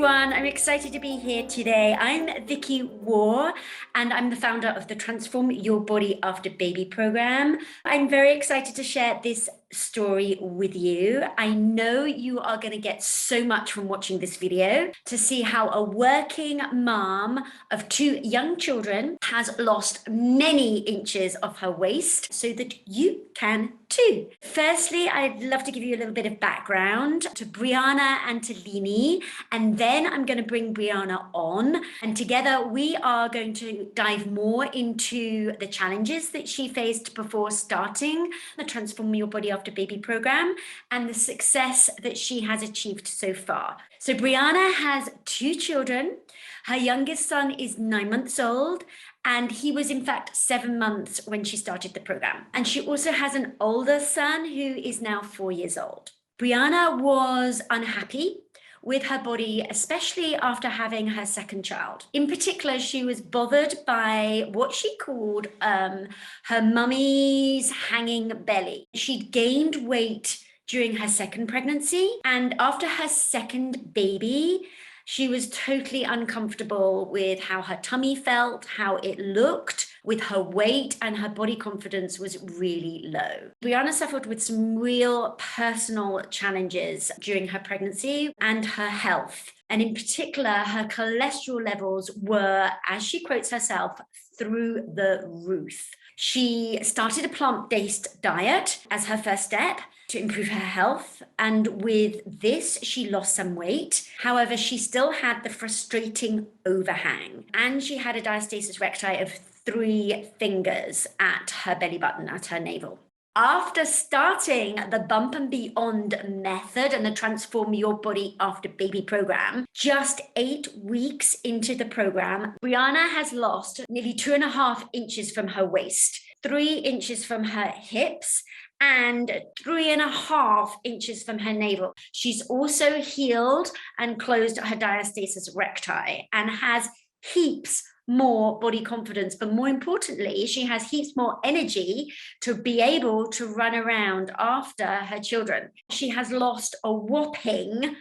everyone. I'm excited to be here today. I'm Vicky War, and I'm the founder of the Transform Your Body After Baby program. I'm very excited to share this story with you. I know you are going to get so much from watching this video to see how a working mom of two young children has lost many inches of her waist so that you can too. Firstly, I'd love to give you a little bit of background to Brianna Antolini, and then I'm going to bring Brianna on, and together we are going to dive more into the challenges that she faced before starting the Transform Your Body After Baby program and the success that she has achieved so far. So Brianna has two children. Her youngest son is 9 months old, and he was in fact 7 months when she started the program. And she also has an older son who is now 4 years old. Brianna was unhappy with her body, especially after having her second child. In particular, she was bothered by what she called her mummy's hanging belly. She'd gained weight during her second pregnancy, and after her second baby, she was totally uncomfortable with how her tummy felt, how it looked, with her weight, and her body confidence was really low. Brianna suffered with some real personal challenges during her pregnancy and her health. And in particular, her cholesterol levels were, as she quotes herself, through the roof. She started a plant-based diet as her first step to improve her health, and with this she lost some weight. However, she still had the frustrating overhang, and she had a diastasis recti of 3 fingers at her belly button, at her navel. After starting the Bump and Beyond method and the Transform Your Body After Baby program, just 8 weeks into the program, Brianna has lost nearly 2.5 inches from her waist, 3 inches from her hips, and 3.5 inches from her navel. She's also healed and closed her diastasis recti and has heaps more body confidence, but more importantly, she has heaps more energy to be able to run around after her children. She has lost a whopping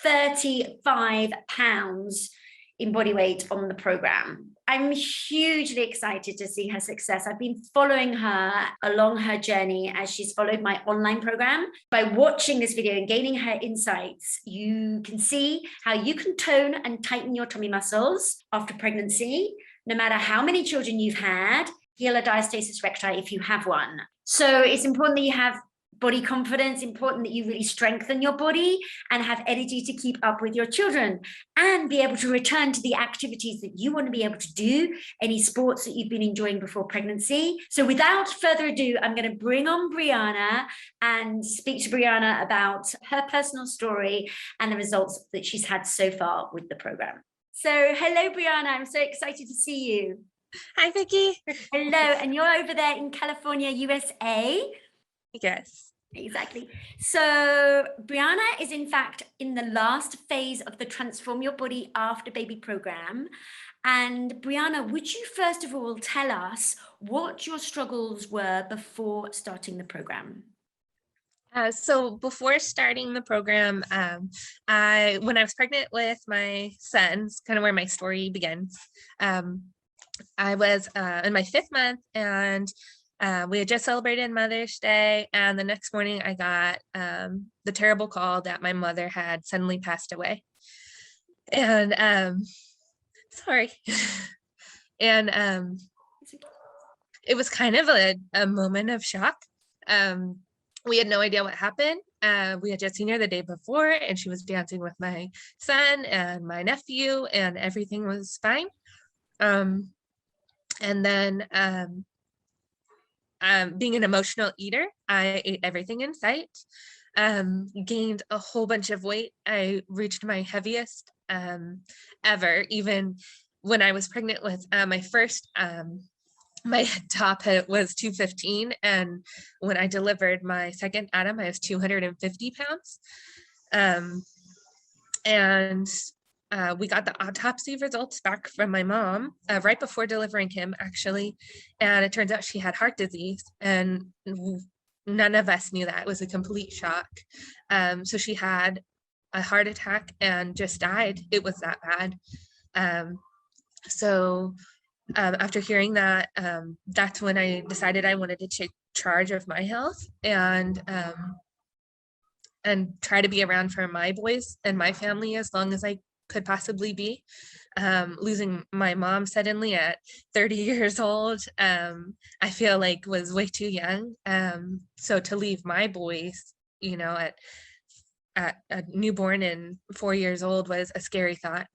35 pounds in body weight on the program. I'm hugely excited to see her success. I've been following her along her journey as she's followed my online program. By watching this video and gaining her insights, you can see how you can tone and tighten your tummy muscles after pregnancy, no matter how many children you've had, heal a diastasis recti if you have one. So it's important that you have body confidence, important that you really strengthen your body and have energy to keep up with your children and be able to return to the activities that you want to be able to do, any sports that you've been enjoying before pregnancy. So without further ado, I'm going to bring on Brianna and speak to Brianna about her personal story and the results that she's had so far with the program. So hello, Brianna. I'm so excited to see you. Hi, Vicky. Hello. And you're over there in California, USA. Yes. Exactly. So Brianna is in fact in the last phase of the Transform Your Body After Baby program. And Brianna, would you first of all tell us what your struggles were before starting the program? So before starting the program, when I was pregnant with my son, it's kind of where my story begins. I was in my 5th month, and we had just celebrated Mother's Day, and the next morning I got the terrible call that my mother had suddenly passed away. And sorry. And it was kind of a moment of shock. We had no idea what happened. We had just seen her the day before, and she was dancing with my son and my nephew, and everything was fine. And then being an emotional eater, I ate everything in sight, gained a whole bunch of weight. I reached my heaviest ever, even when I was pregnant with my first, my top was 215, and when I delivered my second Adam, I was 250 pounds. And we got the autopsy results back from my mom right before delivering him, actually, and it turns out she had heart disease, and none of us knew that. It was a complete shock. So she had a heart attack and just died. It was that bad. So after hearing that, that's when I decided I wanted to take charge of my health and try to be around for my boys and my family as long as I could possibly be. Losing my mom suddenly at 30 years old, I feel like was way too young. So to leave my boys, you know, at a newborn and 4 years old was a scary thought.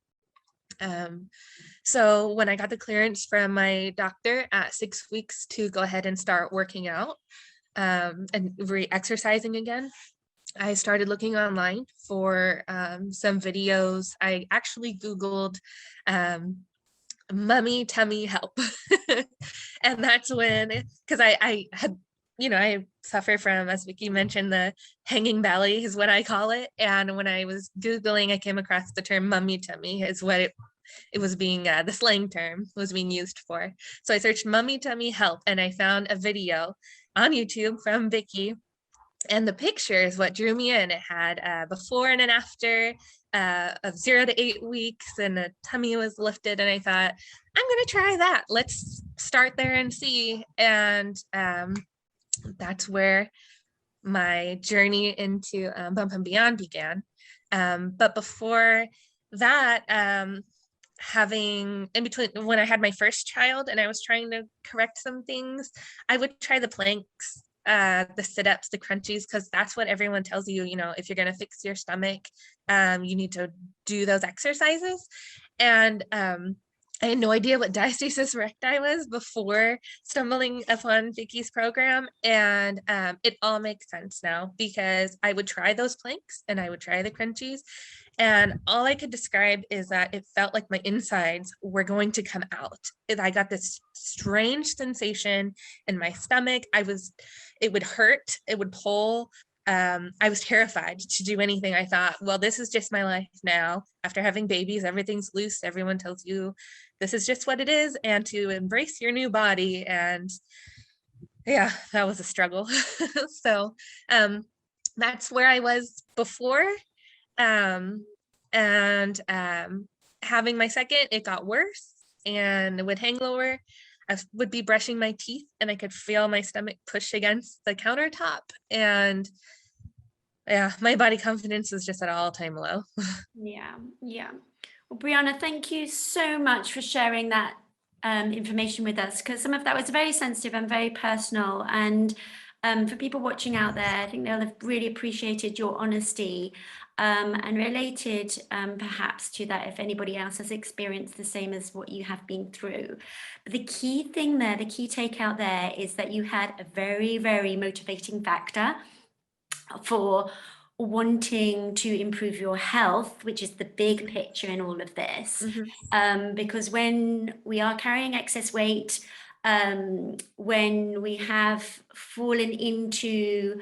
So when I got the clearance from my doctor at 6 weeks to go ahead and start working out and re-exercising again, I started looking online for some videos. I actually Googled mummy tummy help. And that's when, because I had, you know, I suffer from, as Vicky mentioned, the hanging belly is what I call it. And when I was Googling, I came across the term mummy tummy is what it was being, the slang term was being used for. So I searched mummy tummy help and I found a video on YouTube from Vicky. And the picture is what drew me in. It had before and an after of 0 to 8 weeks, and the tummy was lifted. And I thought, I'm going to try that. Let's start there and see. And that's where my journey into Bump and Beyond began. But before that, having in between when I had my first child and I was trying to correct some things, I would try the planks, the sit-ups, the crunchies, because that's what everyone tells you, you know, if you're going to fix your stomach, you need to do those exercises. And I had no idea what diastasis recti was before stumbling upon Vicky's program. And it all makes sense now because I would try those planks and I would try the crunchies. And all I could describe is that it felt like my insides were going to come out. I got this strange sensation in my stomach. It would hurt, it would pull. I was terrified to do anything. I thought, well, this is just my life now. After having babies, everything's loose. Everyone tells you this is just what it is, and to embrace your new body. And yeah, that was a struggle. So that's where I was before. Having my second, it got worse and would hang lower. I would be brushing my teeth and I could feel my stomach push against the countertop. And yeah, my body confidence was just at an all-time low. Yeah. Well, Brianna, thank you so much for sharing that information with us, because some of that was very sensitive and very personal. And for people watching out there, I think they'll have really appreciated your honesty and related perhaps to that if anybody else has experienced the same as what you have been through. But the key thing there, the key takeout there is that you had a very, very motivating factor for wanting to improve your health, which is the big picture in all of this. Because when we are carrying excess weight, when we have fallen into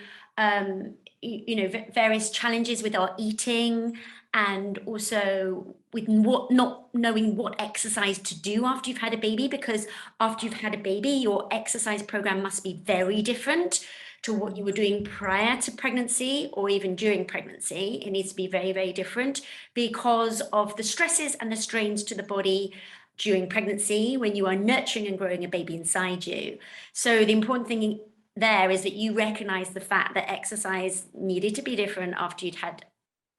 various challenges with our eating, and also with not knowing what exercise to do after you've had a baby, because after you've had a baby, your exercise program must be very different to what you were doing prior to pregnancy or even during pregnancy. It needs to be very, very different because of the stresses and the strains to the body during pregnancy when you are nurturing and growing a baby inside you. So the important thing there is that you recognize the fact that exercise needed to be different after you'd had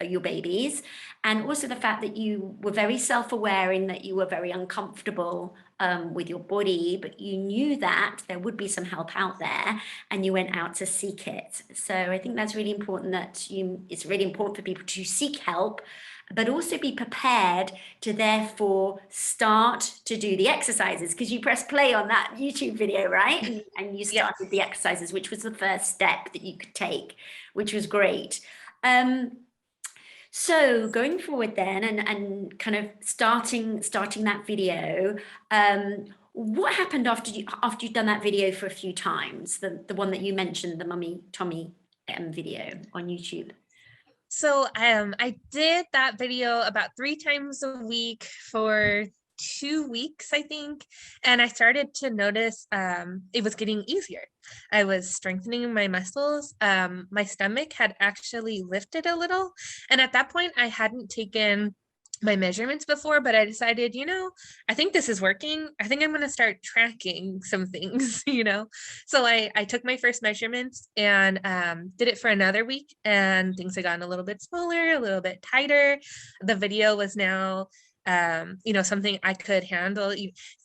your babies, and also the fact that you were very self-aware in that you were very uncomfortable with your body, but you knew that there would be some help out there and you went out to seek it. So I think that's really important, it's really important for people to seek help, but also be prepared to therefore start to do the exercises, because you press play on that YouTube video, right? And you started the exercises, which was the first step that you could take, which was great. So going forward then and kind of starting that video, what happened after you'd done that video for a few times, the one that you mentioned, the Mummy Tummy video on YouTube? So I did that video about 3 times a week for 2 weeks, I think. And I started to notice it was getting easier. I was strengthening my muscles. My stomach had actually lifted a little. And at that point, I hadn't taken my measurements before, but I decided, I think this is working. I think I'm going to start tracking some things, So I took my first measurements and did it for another week, and things had gotten a little bit smaller, a little bit tighter. The video was now something I could handle,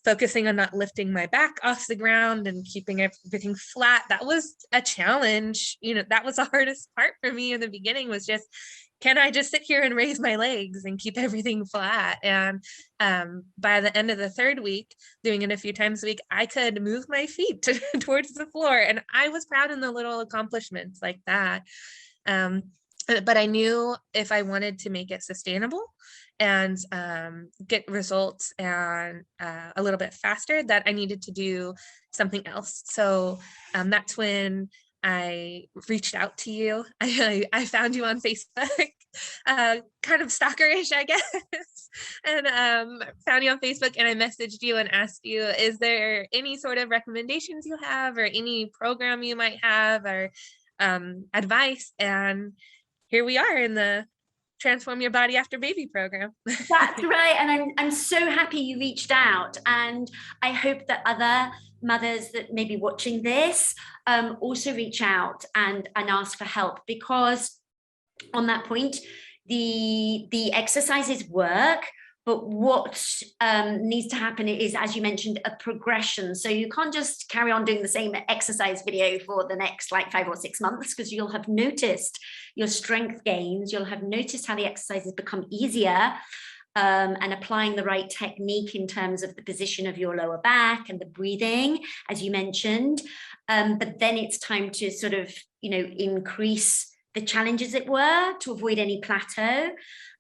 focusing on not lifting my back off the ground and keeping everything flat. That was a challenge. That was the hardest part for me in the beginning, was just, can I just sit here and raise my legs and keep everything flat? And by the end of the third week, doing it a few times a week, I could move my feet towards the floor. And I was proud in the little accomplishments like that. But I knew if I wanted to make it sustainable and get results and a little bit faster, that I needed to do something else. So that's when I reached out to you. I found you on Facebook, kind of stalkerish, I guess, and found you on Facebook, and I messaged you and asked you, is there any sort of recommendations you have, or any program you might have, or advice? And here we are in the Transform Your Body After Baby program. That's right. And I'm so happy you reached out. And I hope that other mothers that may be watching this also reach out and ask for help, because on that point, the exercises work. But what needs to happen is, as you mentioned, a progression. So you can't just carry on doing the same exercise video for the next 5 or 6 months, because you'll have noticed your strength gains. You'll have noticed how the exercises become easier, and applying the right technique in terms of the position of your lower back and the breathing, as you mentioned. But then it's time to sort of, increase the challenge, as it were, to avoid any plateau.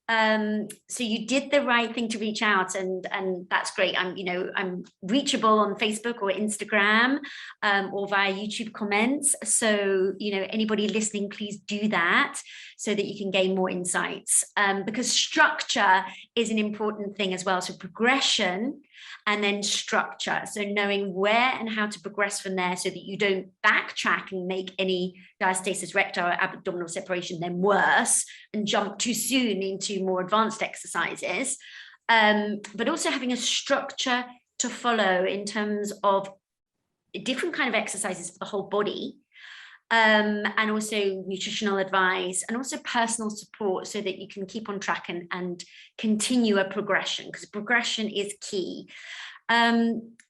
So you did the right thing to reach out, and that's great. I'm reachable on Facebook or Instagram, or via YouTube comments. So, anybody listening, please do that so that you can gain more insights, because structure is an important thing as well. So progression and then structure. So knowing where and how to progress from there, so that you don't backtrack and make any diastasis recti or abdominal separation then worse, and jump too soon into more advanced exercises. But also having a structure to follow in terms of different kind of exercises for the whole body, and also nutritional advice, and also personal support, so that you can keep on track and continue a progression, because progression is key.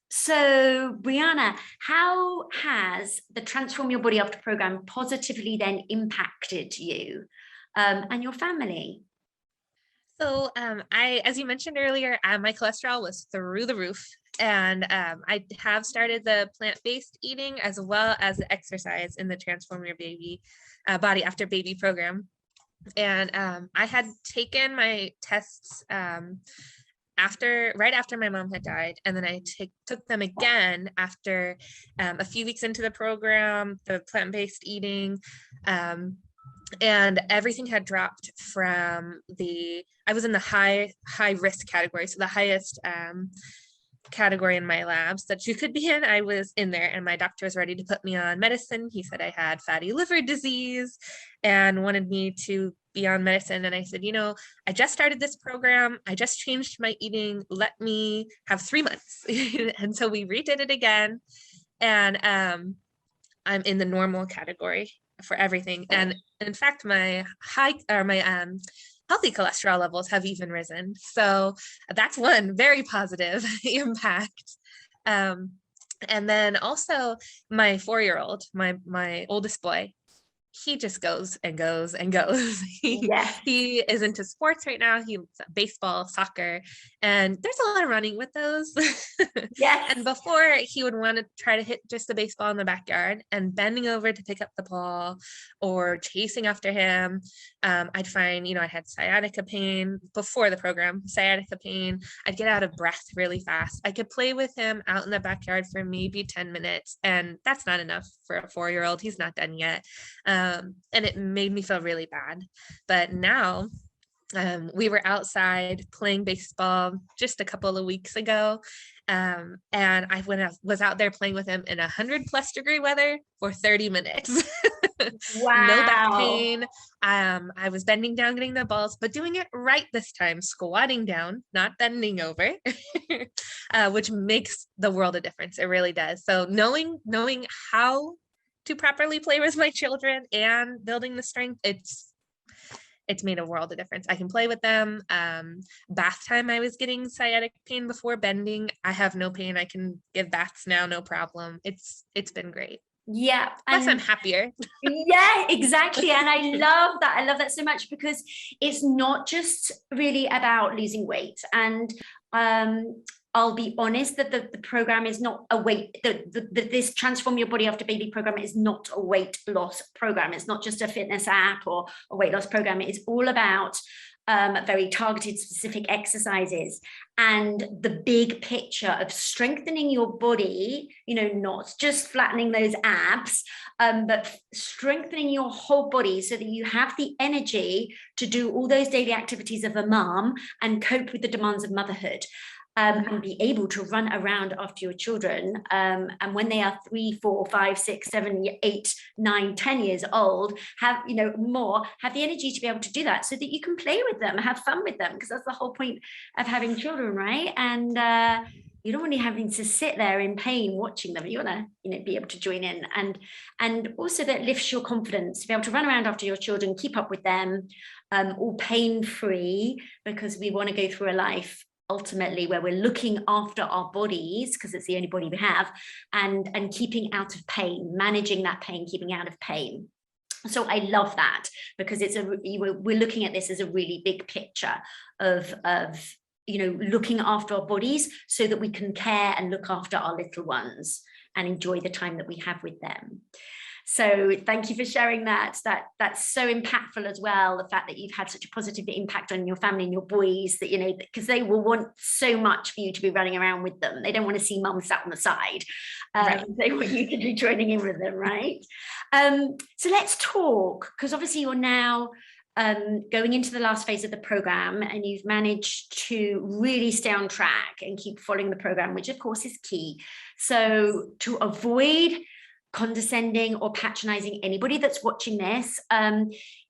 So Brianna, how has the Transform Your Body After program positively then impacted you and your family? So as you mentioned earlier, my cholesterol was through the roof, and I have started the plant-based eating as well as the exercise in the Transform Your Body After Baby program. And I had taken my tests right after my mom had died, and then I took them again after a few weeks into the program, the plant-based eating. And everything had dropped from I was in the high risk category. So the highest category in my labs that you could be in, I was in there, and my doctor was ready to put me on medicine. He said I had fatty liver disease and wanted me to be on medicine. And I said, I just started this program. I just changed my eating. Let me have 3 months. And so we redid it again. And I'm in the normal category for everything. And in fact, my healthy cholesterol levels have even risen. So that's one very positive impact. And then also my 4-year-old, my oldest boy, he just goes and goes and goes. He is into sports right now. He's baseball, soccer, and there's a lot of running with those. And before, he would want to try to hit just the baseball in the backyard, and bending over to pick up the ball or chasing after him, I'd find, I had sciatica pain before the program, sciatica pain. I'd get out of breath really fast. I could play with him out in the backyard for maybe 10 minutes, and that's not enough for a 4-year-old. He's not done yet. And it made me feel really bad. But now We were outside playing baseball just a couple of weeks ago. And I was out there playing with him in 100+ degree weather for 30 minutes. No back Wow. pain. I was bending down, getting the balls, but doing it right this time, squatting down, not bending over, which makes the world a difference. It really does. So knowing how to properly play with my children and building the strength, it's made a world of difference. I can play with them. Bath time, I was getting sciatic pain before bending. I have no pain. I can give baths now, no problem. It's been great. Yeah. Plus, I'm And happier. yeah, exactly. And I love that. I love that so much because it's not just really about losing weight. And I'll be honest that the program is not a weight, this Transform Your Body After Baby program is not a weight loss program. It's not just a fitness app or a weight loss program. It's all about very targeted, specific exercises and the big picture of strengthening your body, not just flattening those abs, but strengthening your whole body so that you have the energy to do all those daily activities of a mom and cope with the demands of motherhood. And be able to run around after your children. And when they are 3, 4, 5, 6, 7, 8, 9, 10 years old, have the energy to be able to do that so that you can play with them, have fun with them, because that's the whole point of having children, right? And you don't want to having to sit there in pain watching them. You want to, be able to join in, and also that lifts your confidence to be able to run around after your children, keep up with them, all pain-free, because we want to go through a life ultimately where we're looking after our bodies, because it's the only body we have, and keeping out of pain, managing that pain, keeping out of pain. So I love that, because we're looking at this as a really big picture of looking after our bodies so that we can care and look after our little ones and enjoy the time that we have with them. So thank you for sharing that. That's so impactful as well. The fact that you've had such a positive impact on your family and your boys, that, because they will want so much for you to be running around with them. They don't want to see mum sat on the side. Right. They want you to be joining in with them, right? So let's talk, because obviously you're now going into the last phase of the program, and you've managed to really stay on track and keep following the program, which of course is key. So to avoid condescending or patronizing anybody that's watching this,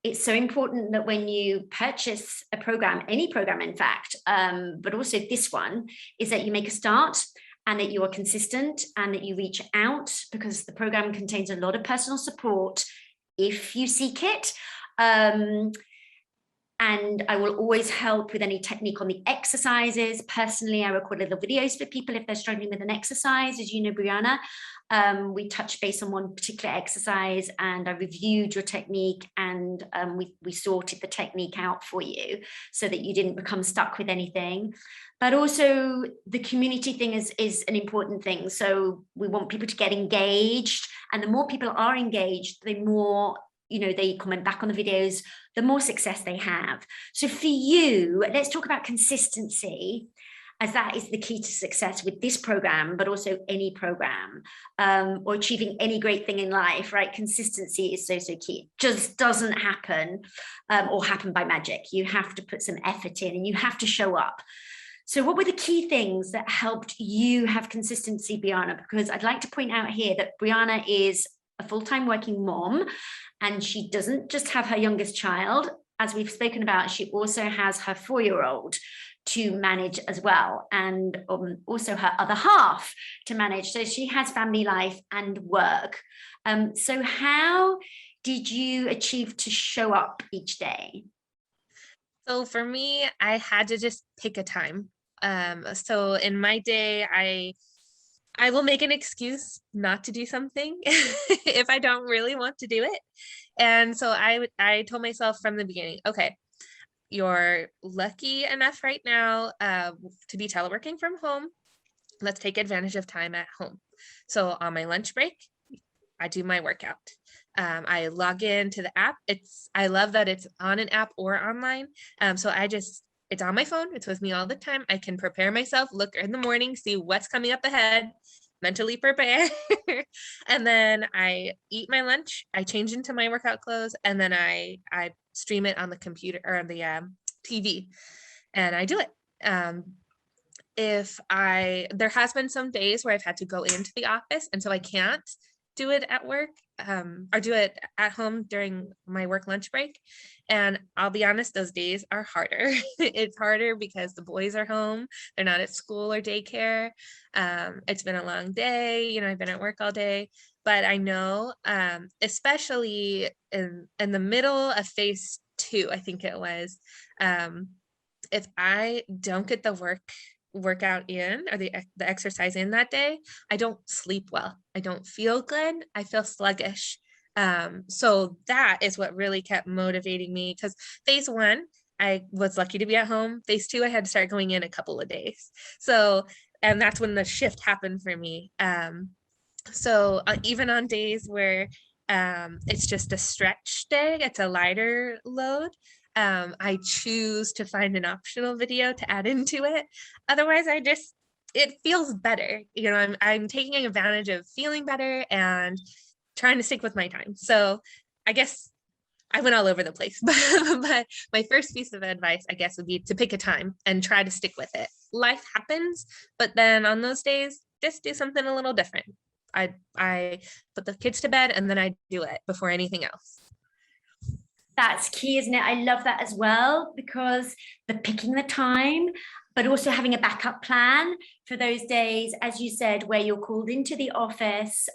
it's so important that when you purchase a program, any program in fact, but also this one, is that you make a start and that you are consistent and that you reach out, because the program contains a lot of personal support if you seek it. And I will always help with any technique on the exercises. Personally, I record little videos for people if they're struggling with an exercise. As you know, Brianna, we touched base on one particular exercise, and I reviewed your technique, and we sorted the technique out for you so that you didn't become stuck with anything. But also the community thing is an important thing. So we want people to get engaged, and the more people are engaged, the more they comment back on the videos, the more success they have. So for you, let's talk about consistency, as that is the key to success with this program, but also any program, or achieving any great thing in life, right? Consistency is so key. It just doesn't happen or happen by magic. You have to put some effort in, and you have to show up. So what were the key things that helped you have consistency, Brianna? Because I'd like to point out here that Brianna is a full-time working mom, and she doesn't just have her youngest child, as we've spoken about, she also has her 4-year-old to manage as well, and also her other half to manage. So she has family life and work. So how did you achieve to show up each day? So for me, I had to just pick a time. So in my day, I will make an excuse not to do something if I don't really want to do it. And so I told myself from the beginning, okay, you're lucky enough right now to be teleworking from home. Let's take advantage of time at home. So on my lunch break, I do my workout. I log into the app. I love that it's on an app or online. So it's on my phone. It's with me all the time. I can prepare myself, look in the morning, see what's coming up ahead, mentally prepare. And then I eat my lunch. I change into my workout clothes, and then I stream it on the computer or on the TV, and I do it. There has been some days where I've had to go into the office, and so I can't do it at work, or do it at home during my work lunch break. And I'll be honest, those days are harder. It's harder because the boys are home. They're not at school or daycare. It's been a long day. You know, I've been at work all day, but I know, especially in the middle of phase 2, I think it was, if I don't get the workout in, or the exercise in that day, I don't sleep well. I don't feel good. I feel sluggish. So that is what really kept motivating me, because phase 1, I was lucky to be at home. Phase 2, I had to start going in a couple of days. So, and that's when the shift happened for me. So even on days where it's just a stretch day, it's a lighter load, I choose to find an optional video to add into it. Otherwise, it feels better. You know, I'm taking advantage of feeling better and trying to stick with my time. So I guess I went all over the place, but my first piece of advice, I guess, would be to pick a time and try to stick with it. Life happens, but then on those days, just do something a little different. I put the kids to bed, and then I do it before anything else. That's key, isn't it? I love that as well, because the picking the time, but also having a backup plan for those days, as you said, where you're called into the office,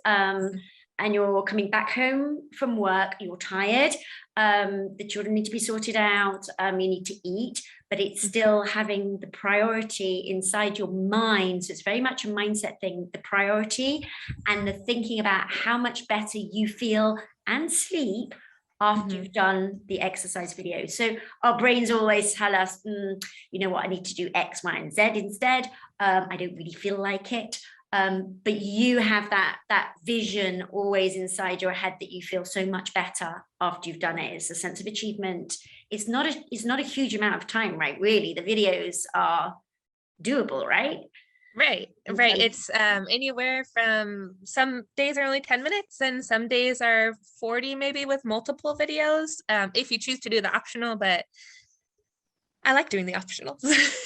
and you're coming back home from work, you're tired, the children need to be sorted out, you need to eat, but it's still having the priority inside your mind. So it's very much a mindset thing, the priority and the thinking about how much better you feel and sleep after you've done the exercise video. So our brains always tell us, you know what, I need to do X, Y, and Z instead. I don't really feel like it. But you have that vision always inside your head that you feel so much better after you've done it. It's a sense of achievement. It's not a huge amount of time, right? Really, the videos are doable, right? Right. It's anywhere from, some days are only 10 minutes and some days are 40, maybe, with multiple videos, if you choose to do the optional, but I like doing the optionals.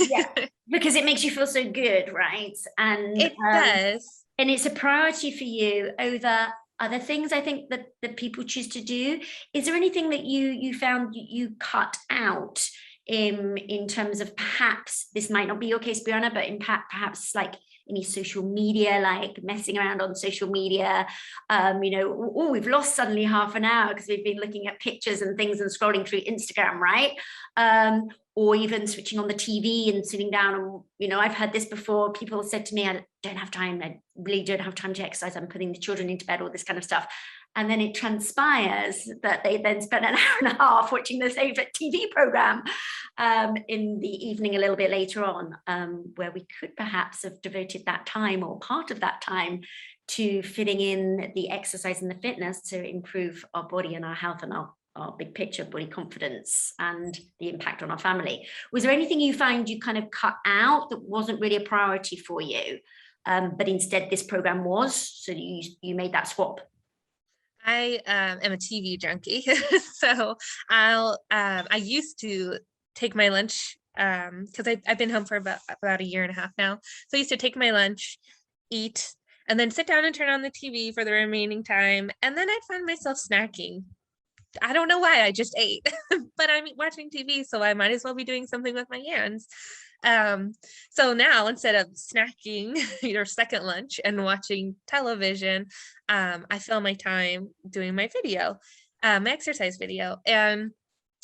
Yeah, because it makes you feel so good, right? And it does. And it's a priority for you over other things, I think, that people choose to do. Is there anything that you found you cut out in terms of, perhaps this might not be your case, Brianna, but in perhaps like any social media, like messing around on social media, you know, oh, we've lost suddenly half an hour because we've been looking at pictures and things and scrolling through Instagram, right? Or even switching on the TV and sitting down. And, you know, I've heard this before. People said to me, I don't have time. I really don't have time to exercise. I'm putting the children into bed, all this kind of stuff. And then it transpires that they then spend an hour and a half watching their favorite TV program in the evening a little bit later on, where we could perhaps have devoted that time or part of that time to fitting in the exercise and the fitness to improve our body and our health and our big picture body confidence and the impact on our family. Was there anything you find you kind of cut out that wasn't really a priority for you, but instead this program was, so you made that swap? I am a TV junkie. So I used to take my lunch, because I've been home for about a year and a half now. So I used to take my lunch, eat, and then sit down and turn on the TV for the remaining time. And then I'd find myself snacking. I don't know why, I just ate, but I'm watching TV, so I might as well be doing something with my hands. So now, instead of snacking your second lunch and watching television, I fill my time doing my video, my exercise video. And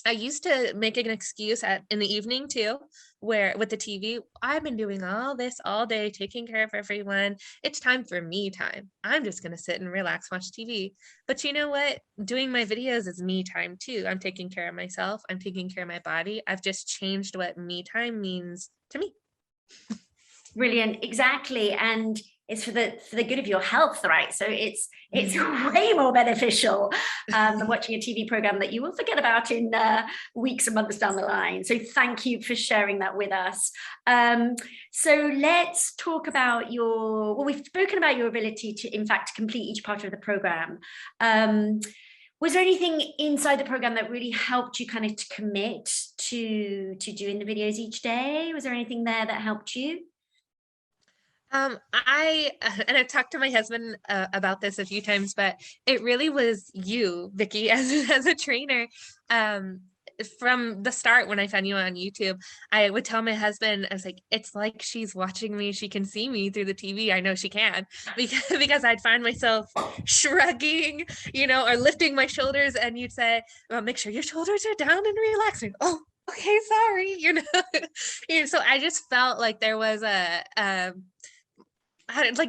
I used to make an excuse in the evening too, where with the TV, I've been doing all this all day, taking care of everyone. It's time for me time. I'm just going to sit and relax, watch TV. But you know what? Doing my videos is me time too. I'm taking care of myself. I'm taking care of my body. I've just changed what me time means to me. Brilliant, exactly. And it's for the good of your health, right? So it's way more beneficial than watching a TV program that you will forget about in weeks and months down the line. So thank you for sharing that with us. So let's talk about we've spoken about your ability to, in fact, complete each part of the program. Was there anything inside the program that really helped you kind of to commit to doing the videos each day? Was there anything there that helped you? And I've talked to my husband about this a few times, but it really was you, Vicky, as a trainer. From the start, when I found you on YouTube, I would tell my husband, I was like, it's like she's watching me. She can see me through the TV. I know she can, because I'd find myself shrugging, or lifting my shoulders, and you'd say, well, make sure your shoulders are down and relaxing. Oh, okay, sorry. So I just felt like there was like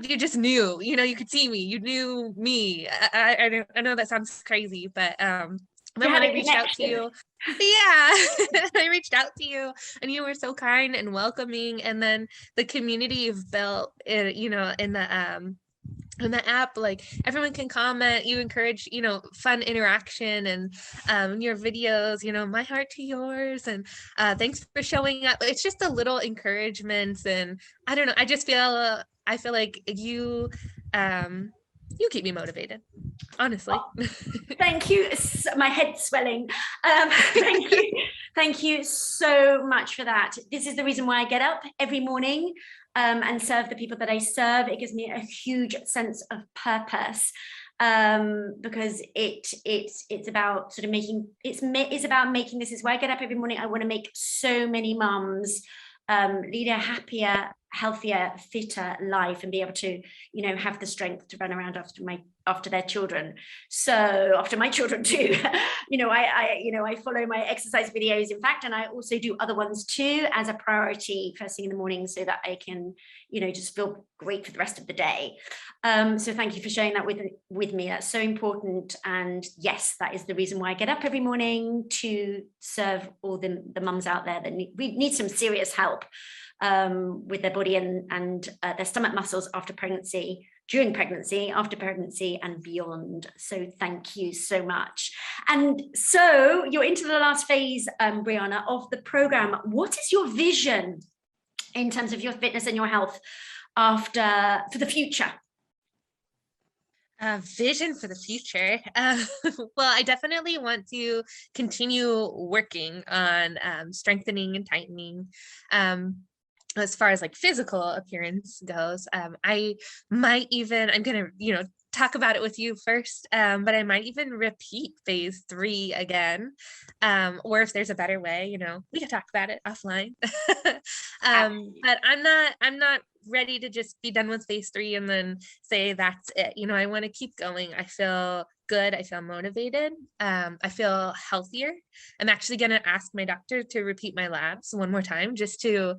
you just knew, you could see me, you knew me. I know that sounds crazy, but then when I reached out to you, I reached out to you, and you were so kind and welcoming, and then the community you've built, in the app, like everyone can comment, you encourage fun interaction, and your videos, my heart to yours, and thanks for showing up. It's just a little encouragement, and I don't know, I feel like you keep me motivated, honestly. Thank you. My head's swelling. Thank you so much for that. This is the reason why I get up every morning and serve the people that I serve. It gives me a huge sense of purpose, because it's about sort of it's about making, this is why I get up every morning. I want to make so many mums lead a happier, healthier, fitter life, and be able to, have the strength to run around after their children. So after my children too, I follow my exercise videos, in fact, and I also do other ones too as a priority first thing in the morning, so that I can, just feel great for the rest of the day. So thank you for sharing that with me. That's so important. And yes, that is the reason why I get up every morning, to serve all the mums out there that need some serious help with their body and their stomach muscles after pregnancy, during pregnancy, after pregnancy, and beyond. So thank you so much. And so you're into the last phase, Brianna, of the program. What is your vision in terms of your fitness and your health for the future? Vision for the future. Well, I definitely want to continue working on strengthening and tightening. As far as like physical appearance goes, I'm gonna, talk about it with you first, but I might even repeat phase 3 again, or if there's a better way, we can talk about it offline. But I'm not ready to just be done with phase 3 and then say that's it. I want to keep going. I feel good. I feel motivated. I feel healthier. I'm actually going to ask my doctor to repeat my labs one more time, just to,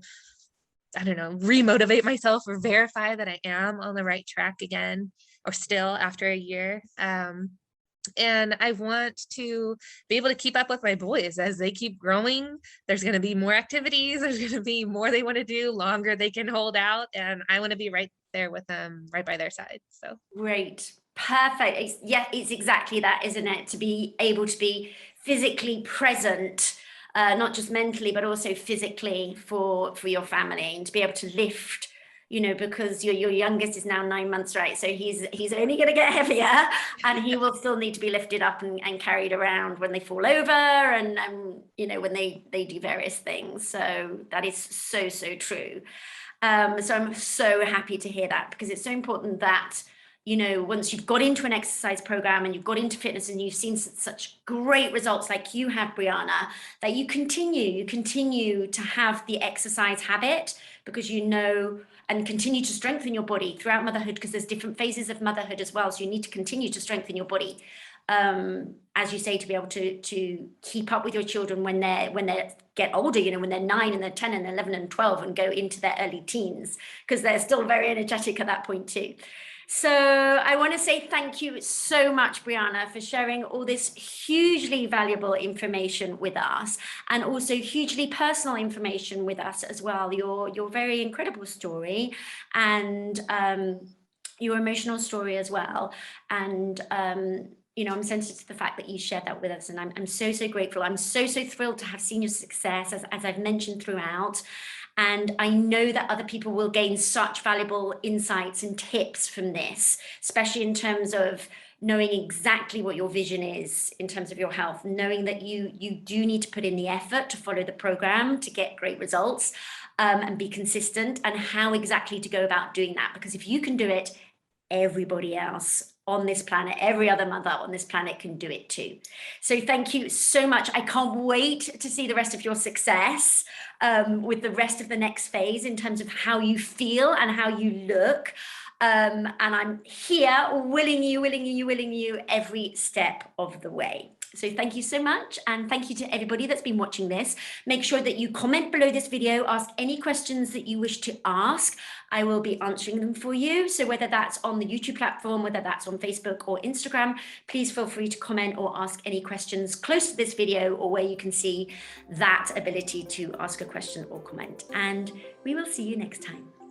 I don't know, remotivate myself or verify that I am on the right track again, or still after a year. And I want to be able to keep up with my boys as they keep growing. There's going to be more activities. There's going to be more they want to do, longer they can hold out. And I want to be right there with them, right by their side. So great. Perfect. It's exactly that, isn't it? To be able to be physically present, not just mentally, but also physically for your family, and to be able to lift, because your youngest is now 9 months, right? So he's only going to get heavier, and he will still need to be lifted up and carried around when they fall over, and when they do various things. So that is so true. So I'm so happy to hear that, because it's so important that, once you've got into an exercise program and you've got into fitness and you've seen such great results like you have, Brianna, that you continue to have the exercise habit, because and continue to strengthen your body throughout motherhood, because there's different phases of motherhood as well. So you need to continue to strengthen your body, as you say, to be able to keep up with your children when they get older, when they're 9 and they're 10 and 11 and 12 and go into their early teens, because they're still very energetic at that point too. So I want to say thank you so much, Brianna, for sharing all this hugely valuable information with us, and also hugely personal information with us as well. Your very incredible story, and your emotional story as well. And I'm sensitive to the fact that you shared that with us, and I'm so grateful. I'm so thrilled to have seen your success, as I've mentioned throughout. And I know that other people will gain such valuable insights and tips from this, especially in terms of, knowing exactly what your vision is in terms of your health, knowing that you do need to put in the effort to follow the program to get great results, and be consistent, and how exactly to go about doing that. Because if you can do it, everybody else on this planet, every other mother on this planet can do it too. So thank you so much. I can't wait to see the rest of your success with the rest of the next phase in terms of how you feel and how you look. And I'm here willing you every step of the way. So thank you so much. And thank you to everybody that's been watching this. Make sure that you comment below this video, ask any questions that you wish to ask. I will be answering them for you. So whether that's on the YouTube platform, whether that's on Facebook or Instagram, please feel free to comment or ask any questions close to this video, or where you can see that ability to ask a question or comment. And we will see you next time.